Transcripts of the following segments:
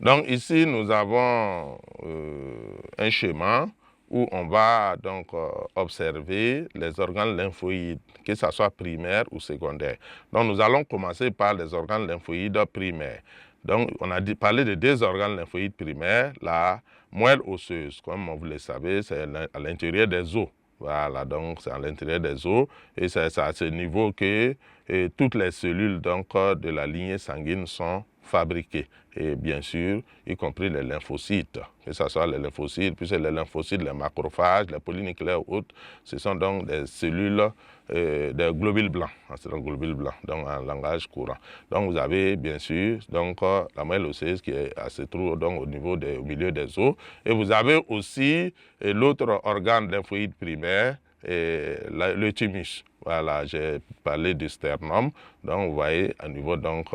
Donc ici, nous avons un schéma où on va donc observer les organes lymphoïdes, que ce soit primaire ou secondaire. Donc nous allons commencer par les organes lymphoïdes primaires. Donc on a parlé de deux organes lymphoïdes primaires, la moelle osseuse, comme vous le savez, c'est à l'intérieur des os. Voilà, donc c'est à l'intérieur des os et c'est à ce niveau que toutes les cellules donc, de la lignée sanguine sont fabriquées. Et bien sûr, y compris les lymphocytes, que ce soit les lymphocytes, puisque les lymphocytes, les macrophages, les polynucléaires ou autres, ce sont donc des cellules, des globules blancs, donc en langage courant. Donc vous avez bien sûr donc, la moelle osseuse qui se trouve donc, au milieu des os. Et vous avez aussi l'autre organe lymphoïde primaire, le thymus. Voilà, j'ai parlé du sternum. Donc, vous voyez, à niveau donc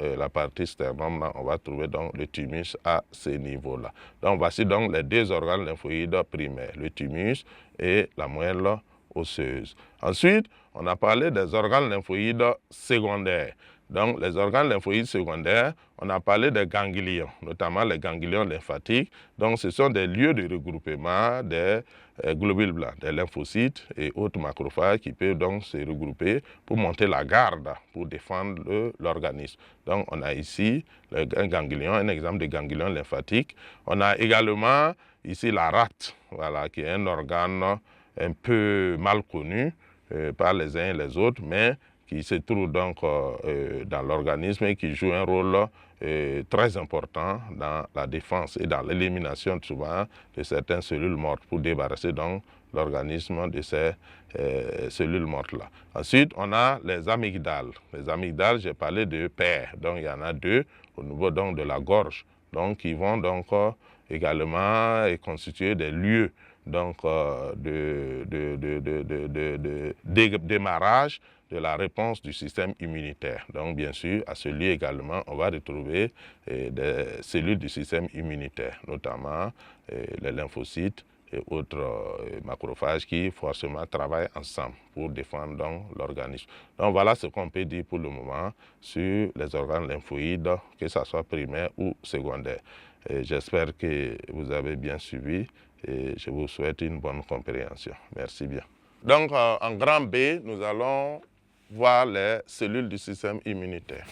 la partie sternum, là, on va trouver donc le thymus à ce niveau-là. Donc, voici donc les deux organes lymphoïdes primaires, le thymus et la moelle osseuse. Ensuite, on a parlé des organes lymphoïdes secondaires. Donc, les organes lymphoïdes secondaires, on a parlé des ganglions, notamment les ganglions lymphatiques. Donc, ce sont des lieux de regroupement des globules blancs, des lymphocytes et autres macrophages qui peuvent donc se regrouper pour monter la garde, pour défendre l'organisme. Donc, on a ici un ganglion, un exemple de ganglion lymphatique. On a également ici la rate, voilà, qui est un organe un peu mal connu par les uns et les autres, mais qui se trouve donc dans l'organisme et qui joue un rôle très important dans la défense et dans l'élimination souvent de certaines cellules mortes pour débarrasser donc l'organisme de ces cellules mortes-là. Ensuite, on a les amygdales. Les amygdales, j'ai parlé de paires, donc il y en a deux au niveau donc de la gorge, donc qui vont donc également constituer des lieux donc de démarrage de la réponse du système immunitaire. Donc, bien sûr, à ce lieu également, on va retrouver des cellules du système immunitaire, notamment les lymphocytes et autres macrophages qui forcément travaillent ensemble pour défendre donc l'organisme. Donc, voilà ce qu'on peut dire pour le moment sur les organes lymphoïdes, que ce soit primaire ou secondaire. J'espère que vous avez bien suivi et je vous souhaite une bonne compréhension. Merci bien. Donc, en grand B, nous allons voir les cellules du système immunitaire.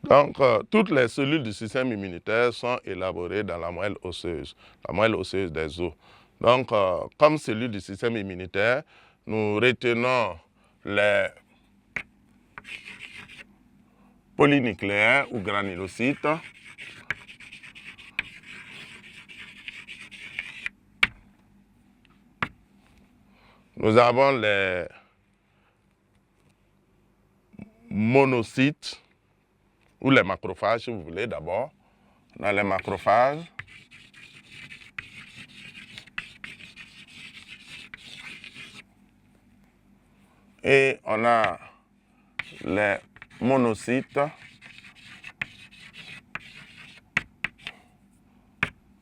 Donc, toutes les cellules du système immunitaire sont élaborées dans la moelle osseuse des os. Donc, comme cellules du système immunitaire, nous retenons les polynucléaires ou granulocytes. Nous avons les monocytes ou les macrophages, si vous voulez, d'abord. On a les macrophages. Et on a les monocytes.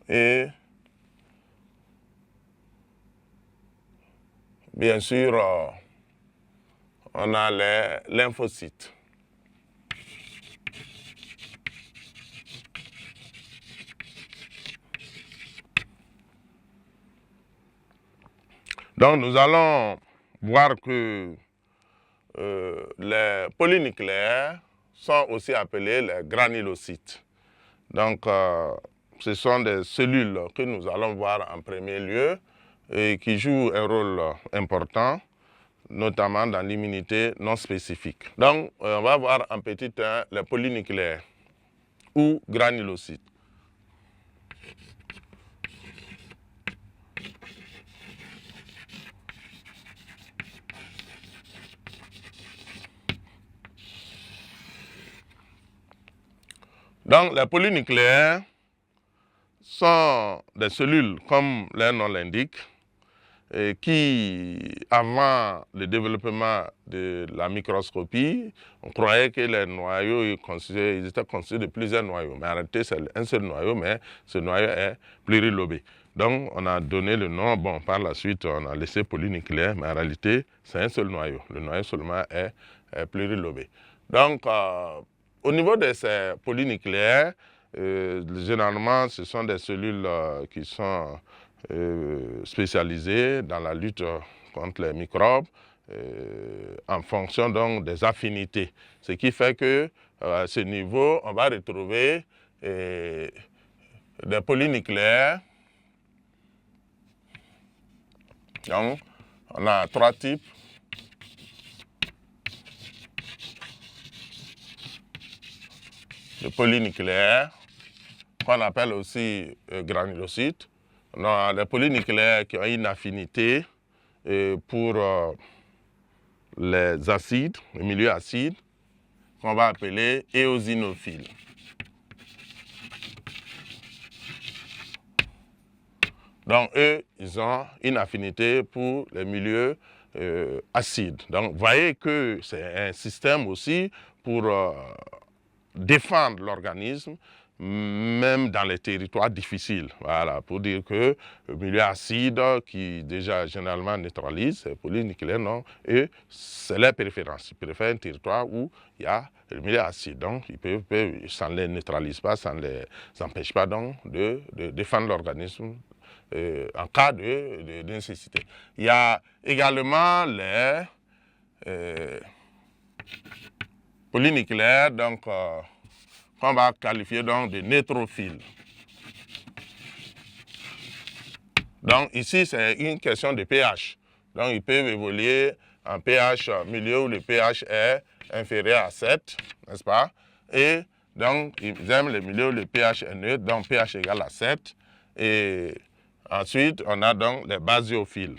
Et bien sûr, on a les lymphocytes. Donc, nous allons voir que les polynucléaires sont aussi appelés les granulocytes. Donc, ce sont des cellules que nous allons voir en premier lieu et qui jouent un rôle important, notamment dans l'immunité non spécifique. Donc, on va voir en petit 1 les polynucléaires ou granulocytes. Donc, les polynucléaires sont des cellules, comme leur nom l'indique, qui, avant le développement de la microscopie, on croyait que les noyaux ils étaient constitués de plusieurs noyaux. Mais en réalité, c'est un seul noyau, mais ce noyau est plurilobé. Donc, on a donné le nom, bon, par la suite, on a laissé polynucléaire, mais en réalité, c'est un seul noyau. Le noyau seulement est plurilobé. Donc, au niveau de ces polynucléaires, généralement, ce sont des cellules qui sont spécialisées dans la lutte contre les microbes en fonction donc des affinités. Ce qui fait que à ce niveau, on va retrouver des polynucléaires. Donc, on a 3 types. De polynucléaires, qu'on appelle aussi granulocytes. On a les polynucléaires qui ont une affinité pour les acides, les milieux acides, qu'on va appeler éosinophiles. Donc, eux, ils ont une affinité pour les milieux acides. Donc, vous voyez que c'est un système aussi pour défendre l'organisme, même dans les territoires difficiles. Voilà, pour dire que le milieu acide, qui déjà généralement neutralise, les polynucléaires, non, et c'est leur préférence. Ils préfèrent un territoire où il y a le milieu acide. Donc, ça ne les neutralise pas, ça ne les empêche pas donc de défendre l'organisme en cas de nécessité. Il y a également les polynucléaires, donc, qu'on va qualifier donc de neutrophiles. Donc ici, c'est une question de pH. Donc ils peuvent évoluer en pH milieu où le pH est inférieur à 7, n'est-ce pas? Et donc ils aiment les milieux où le pH est neutre, donc pH égale à 7. Et ensuite, on a donc les basiophiles.